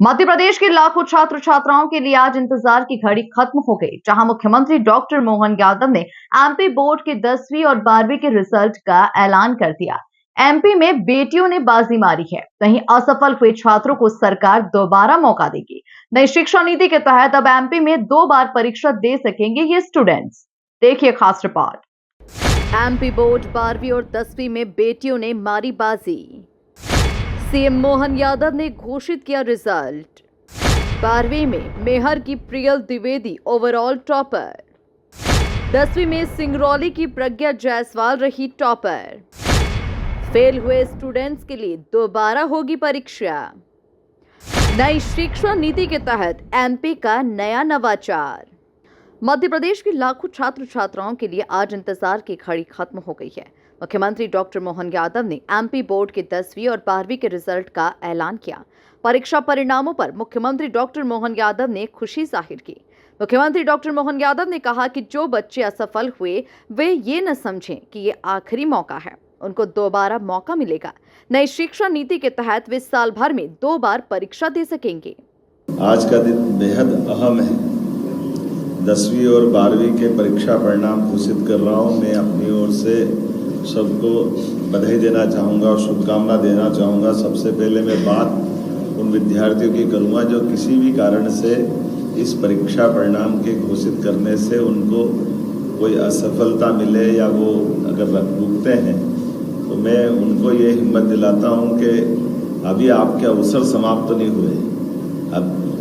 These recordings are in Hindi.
मध्य प्रदेश के लाखों छात्र छात्राओं के लिए आज इंतजार की घड़ी खत्म हो गई, जहां मुख्यमंत्री डॉक्टर मोहन यादव ने एमपी बोर्ड के 10वीं और 12वीं के रिजल्ट का ऐलान कर दिया। एमपी में बेटियों ने बाजी मारी है, वहीं असफल हुए छात्रों को सरकार दोबारा मौका देगी। नई शिक्षा नीति के तहत अब एमपी में 2 बार परीक्षा दे सकेंगे ये स्टूडेंट्स। देखिए खास रिपोर्ट। एमपी बोर्ड 12वीं और 10वीं में बेटियों ने मारी बाजी। सीएम मोहन यादव ने घोषित किया रिजल्ट। 12वीं में मेहर की प्रियल द्विवेदी ओवरऑल टॉपर। 10वीं में सिंगरौली की प्रज्ञा जायसवाल रही टॉपर। फेल हुए स्टूडेंट्स के लिए दोबारा होगी परीक्षा। नई शिक्षा नीति के तहत एमपी का नया नवाचार। मध्य प्रदेश के लाखों छात्र छात्राओं के लिए आज इंतजार की घड़ी खत्म हो गई है। मुख्यमंत्री डॉक्टर मोहन यादव ने एमपी बोर्ड के 10वीं और 12वीं के रिजल्ट का ऐलान किया। परीक्षा परिणामों पर मुख्यमंत्री डॉक्टर मोहन यादव ने खुशी जाहिर की। मुख्यमंत्री डॉक्टर मोहन यादव ने कहा कि जो बच्चे असफल हुए वे ये न समझें कि ये आखिरी मौका है, उनको दोबारा मौका मिलेगा। नई शिक्षा नीति के तहत वे साल भर में 2 बार परीक्षा दे सकेंगे। आज का दिन बेहद अहम है। 10वीं और 12वीं के परीक्षा परिणाम घोषित कर रहा हूँ। मैं अपनी ओर से सबको बधाई देना चाहूँगा और शुभकामना देना चाहूँगा। सबसे पहले मैं बात उन विद्यार्थियों की करूँगा जो किसी भी कारण से इस परीक्षा परिणाम के घोषित करने से उनको कोई असफलता मिले या वो अगर रुकते हैं, तो मैं उनको ये हिम्मत दिलाता हूँ कि अभी आपके अवसर समाप्त नहीं हुए।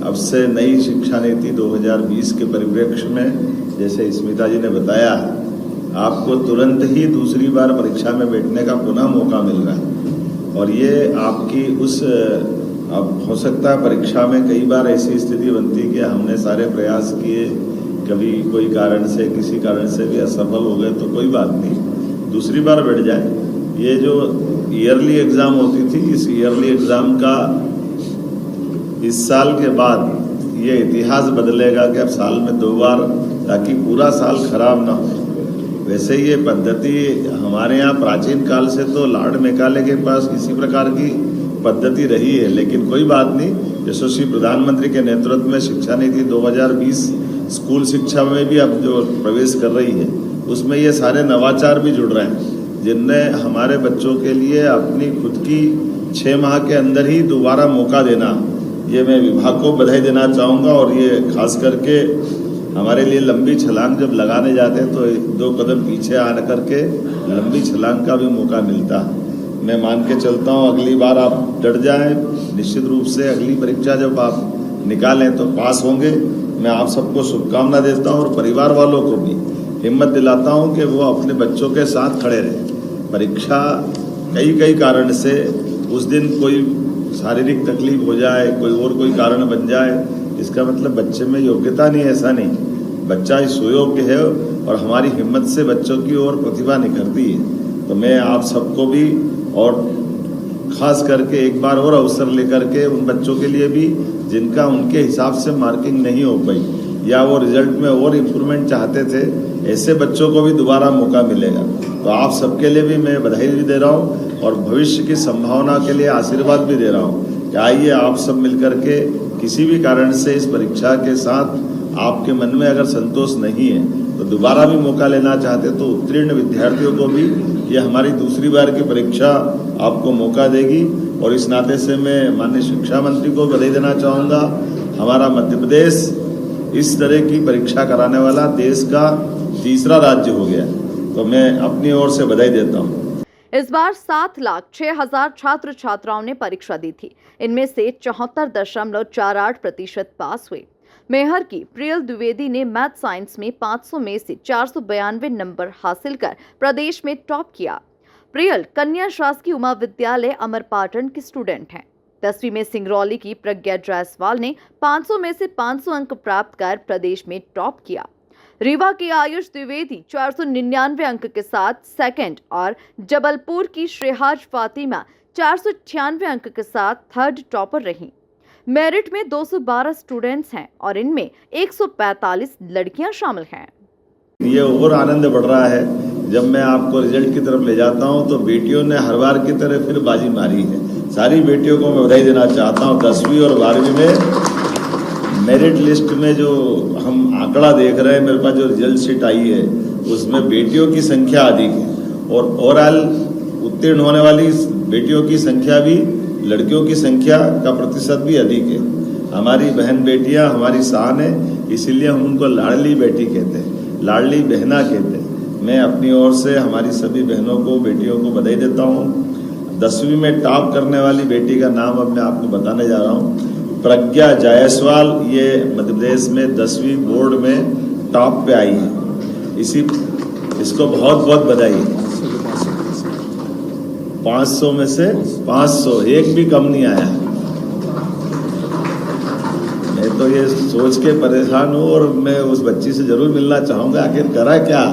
अब से नई शिक्षा नीति 2020 के परिप्रेक्ष्य में, जैसे स्मिता जी ने बताया, आपको तुरंत ही दूसरी बार परीक्षा में बैठने का पुनः मौका मिल रहा है। और ये आपकी अब हो सकता है परीक्षा में कई बार ऐसी स्थिति बनती कि हमने सारे प्रयास किए, कभी कोई कारण से किसी कारण से भी असफल हो गए, तो कोई बात नहीं, दूसरी बार बैठ जाए। ये जो ईयरली एग्ज़ाम होती थी, इस ईयरली एग्ज़ाम का इस साल के बाद ये इतिहास बदलेगा कि अब साल में 2 बार, ताकि पूरा साल खराब ना हो। वैसे ये पद्धति हमारे यहाँ प्राचीन काल से तो लॉर्ड मेकाले के पास इसी प्रकार की पद्धति रही है, लेकिन कोई बात नहीं। यशस्वी प्रधानमंत्री के नेतृत्व में शिक्षा नीति 2020 स्कूल शिक्षा में भी अब जो प्रवेश कर रही है, उसमें ये सारे नवाचार भी जुड़ रहे हैं, जिनने हमारे बच्चों के लिए अपनी खुद की 6 माह के अंदर ही दोबारा मौका देना, ये मैं विभाग को बधाई देना चाहूँगा। और ये खास करके हमारे लिए लंबी छलांग जब लगाने जाते हैं तो 2 कदम पीछे आने करके लंबी छलांग का भी मौका मिलता है। मैं मान के चलता हूँ अगली बार आप डट जाएं, निश्चित रूप से अगली परीक्षा जब आप निकालें तो पास होंगे। मैं आप सबको शुभकामना देता हूँ और परिवार वालों को भी हिम्मत दिलाता हूँ कि वो अपने बच्चों के साथ खड़े रहें। परीक्षा कई कारण से उस दिन कोई शारीरिक तकलीफ हो जाए, कोई कारण बन जाए, इसका मतलब बच्चे में योग्यता नहीं, ऐसा नहीं। बच्चा इस सुयोग्य है और हमारी हिम्मत से बच्चों की ओर प्रतिभा निखरती है। तो मैं आप सबको भी और खास करके एक बार और अवसर लेकर के उन बच्चों के लिए भी जिनका उनके हिसाब से मार्किंग नहीं हो पाई या वो रिजल्ट में और इम्प्रूवमेंट चाहते थे, ऐसे बच्चों को भी दोबारा मौका मिलेगा। तो आप सबके लिए भी मैं बधाई भी दे रहा हूँ और भविष्य की संभावना के लिए आशीर्वाद भी दे रहा हूँ कि आइए आप सब मिलकर के किसी भी कारण से इस परीक्षा के साथ आपके मन में अगर संतोष नहीं है तो दोबारा भी मौका लेना चाहते तो उत्तीर्ण विद्यार्थियों को भी ये हमारी दूसरी बार की परीक्षा आपको मौका देगी। और इस नाते से मैं माननीय शिक्षा मंत्री को बधाई देना चाहूँगा। हमारा मध्य प्रदेश इस तरह की परीक्षा कराने वाला देश का तीसरा राज्य हो गया, तो मैं अपनी ओर से बधाई देता हूँ। इस बार 7,06,000 छात्र छात्राओं ने परीक्षा दी थी। इनमें से 74.48% पास हुए। मेहर की प्रियल द्विवेदी ने मैथ साइंस में 500 में से 492 नंबर हासिल कर प्रदेश में टॉप किया। प्रियल कन्या शासकीय उमा विद्यालय अमरपाटन की स्टूडेंट हैं। 10वीं में सिंगरौली की प्रज्ञा जायसवाल ने 500 में से 500 अंक प्राप्त कर प्रदेश में टॉप किया। रीवा की आयुष द्विवेदी 499 अंक के साथ सेकंड और जबलपुर की श्रेहाज फातिमा 496 अंक के साथ थर्ड टॉपर रहीं। मेरिट में 212 स्टूडेंट्स हैं और इनमें 145 लड़कियां शामिल हैं। ये और आनंद बढ़ रहा है जब मैं आपको रिजल्ट की तरफ ले जाता हूं तो बेटियों ने हर बार की तरह फिर बाजी मारी है। सारी बेटियों को मैं बधाई देना चाहता हूँ। 10वीं और 12वीं में मेरिट लिस्ट में जो हम आंकड़ा देख रहे हैं, मेरे पास जो रिजल्ट शीट आई है उसमें बेटियों की संख्या अधिक है और ओवरऑल उत्तीर्ण होने वाली बेटियों की संख्या भी, लड़कियों की संख्या का प्रतिशत भी अधिक है। हमारी बहन बेटियां हमारी शान है, इसीलिए हम उनको लाडली बेटी कहते हैं, लाडली बहना कहते हैं। मैं अपनी ओर से हमारी सभी बहनों को, बेटियों को बधाई देता हूँ। 10वीं में टॉप करने वाली बेटी का नाम अब मैं आपको बताने जा रहा हूँ, प्रज्ञा जायसवाल। ये मध्य प्रदेश में 10वीं बोर्ड में टॉप पे आई है। इसको बहुत बहुत बधाई। 500 में से 500, एक भी कम नहीं आया। मैं तो ये सोच के परेशान हूँ और मैं उस बच्ची से जरूर मिलना चाहूंगा, आखिर करा क्या,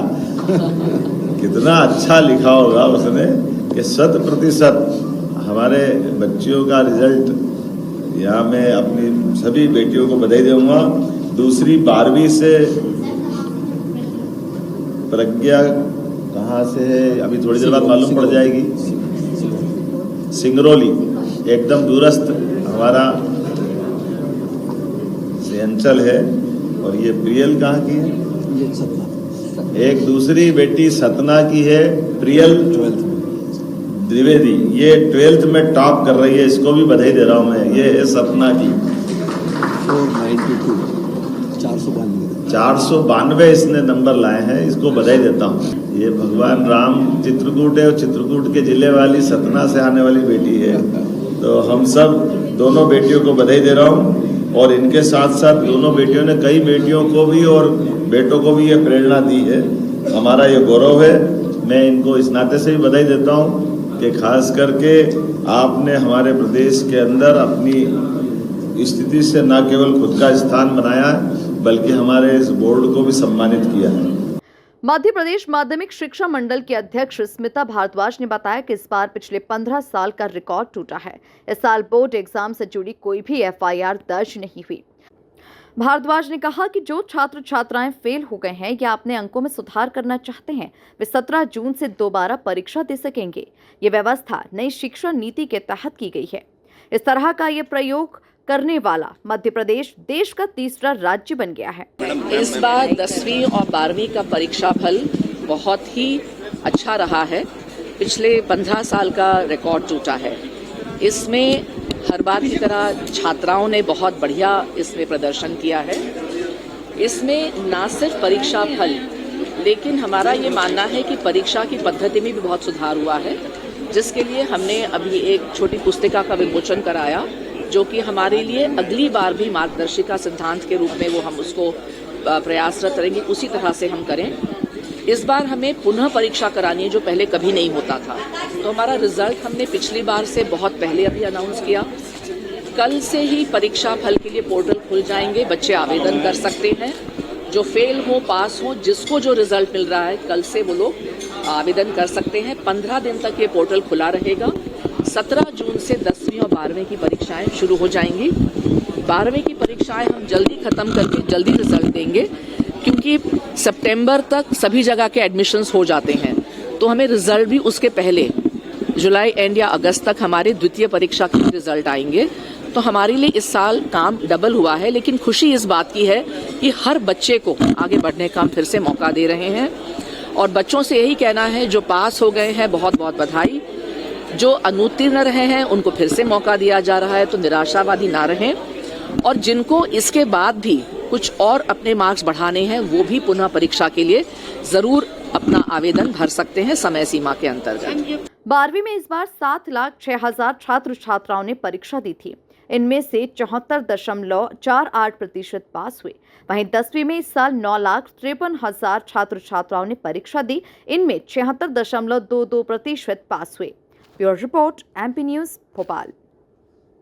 कितना अच्छा लिखा होगा उसने कि 100% हमारे बच्चियों का रिजल्ट। यहाँ मैं अपनी सभी बेटियों को बधाई दूंगा। दूसरी 12वीं से प्रज्ञा कहाँ से है अभी थोड़ी देर बाद मालूम पड़ जाएगी। सिंगरौली, एकदम दूरस्थ हमारा अंचल है। और ये प्रियल कहाँ की है? एक दूसरी बेटी सतना की है, प्रियल द्विवेदी। ये 12th में टॉप कर रही है, इसको भी बधाई दे रहा हूं मैं। ये है सतना की 492 इसने नंबर लाए हैं, इसको बधाई देता हूँ। ये भगवान राम चित्रकूट है और चित्रकूट के जिले वाली सतना से आने वाली बेटी है। तो हम सब दोनों बेटियों को बधाई दे रहा हूँ और इनके साथ साथ दोनों बेटियों ने कई बेटियों को भी और बेटों को भी ये प्रेरणा दी है। हमारा ये गौरव है। मैं इनको इस नाते से भी बधाई देता हूँ कि खास करके आपने हमारे प्रदेश के अंदर अपनी स्थिति से न केवल खुद का स्थान बनाया बल्कि हमारे इस बोर्ड को भी सम्मानित किया है। मध्य प्रदेश माध्यमिक शिक्षा मंडल की अध्यक्ष स्मिता भारद्वाज ने बताया कि इस बार पिछले 15 साल का रिकॉर्ड टूटा है। इस साल बोर्ड एग्जाम से जुड़ी कोई भी FIR दर्ज नहीं हुई। भारद्वाज ने कहा कि जो छात्र छात्राएं फेल हो गए हैं या अपने अंकों में सुधार करना चाहते हैं, वे 17 जून से दोबारा परीक्षा दे सकेंगे। ये व्यवस्था नई शिक्षा नीति के तहत की गई है। इस तरह का ये प्रयोग करने वाला मध्य प्रदेश देश का तीसरा राज्य बन गया है। इस बार 10वीं और 12वीं का परीक्षा फल बहुत ही अच्छा रहा है। पिछले 15 साल का रिकॉर्ड टूटा है। इसमें हर बार की तरह छात्राओं ने बहुत बढ़िया इसमें प्रदर्शन किया है। इसमें ना सिर्फ परीक्षा फल, लेकिन हमारा ये मानना है कि परीक्षा की पद्धति में भी बहुत सुधार हुआ है, जिसके लिए हमने अभी एक छोटी पुस्तिका का विमोचन कराया, जो कि हमारे लिए अगली बार भी मार्गदर्शिका सिद्धांत के रूप में वो हम उसको प्रयासरत रहेंगे, उसी तरह से हम करें। इस बार हमें पुनः परीक्षा करानी है, जो पहले कभी नहीं होता था। तो हमारा रिजल्ट हमने पिछली बार से बहुत पहले अभी अनाउंस किया। कल से ही परीक्षा फल के लिए पोर्टल खुल जाएंगे, बच्चे आवेदन कर सकते हैं। जो फेल हो, पास हो, जिसको जो रिजल्ट मिल रहा है, कल से वो लोग आवेदन कर सकते हैं। 15 दिन तक ये पोर्टल खुला रहेगा। 17 जून से 10वीं और 12वीं की परीक्षाएं शुरू हो जाएंगी। 12वीं की परीक्षाएं हम जल्दी खत्म करके जल्दी रिजल्ट देंगे, क्योंकि सितंबर तक सभी जगह के एडमिशन्स हो जाते हैं। तो हमें रिजल्ट भी उसके पहले जुलाई एंड या अगस्त तक हमारे द्वितीय परीक्षा के रिजल्ट आएंगे। तो हमारे लिए इस साल काम डबल हुआ है, लेकिन खुशी इस बात की है कि हर बच्चे को आगे बढ़ने का हम फिर से मौका दे रहे हैं। और बच्चों से यही कहना है, जो पास हो गए हैं बहुत बहुत बधाई, जो अनुत्तीर्ण रहे हैं उनको फिर से मौका दिया जा रहा है, तो निराशावादी ना रहें। और जिनको इसके बाद भी कुछ और अपने मार्क्स बढ़ाने हैं, वो भी पुनः परीक्षा के लिए जरूर अपना आवेदन भर सकते हैं समय सीमा के अंतर्गत। 12वीं में इस बार 7,06,000 छात्र छात्राओं ने परीक्षा दी थी। इनमें से 74.48% पास हुए। वहीं 10वीं में इस साल 9,53,000 छात्र छात्राओं ने परीक्षा दी। इनमें 76.22% पास हुए। Bureau report, MP news, Bhopal.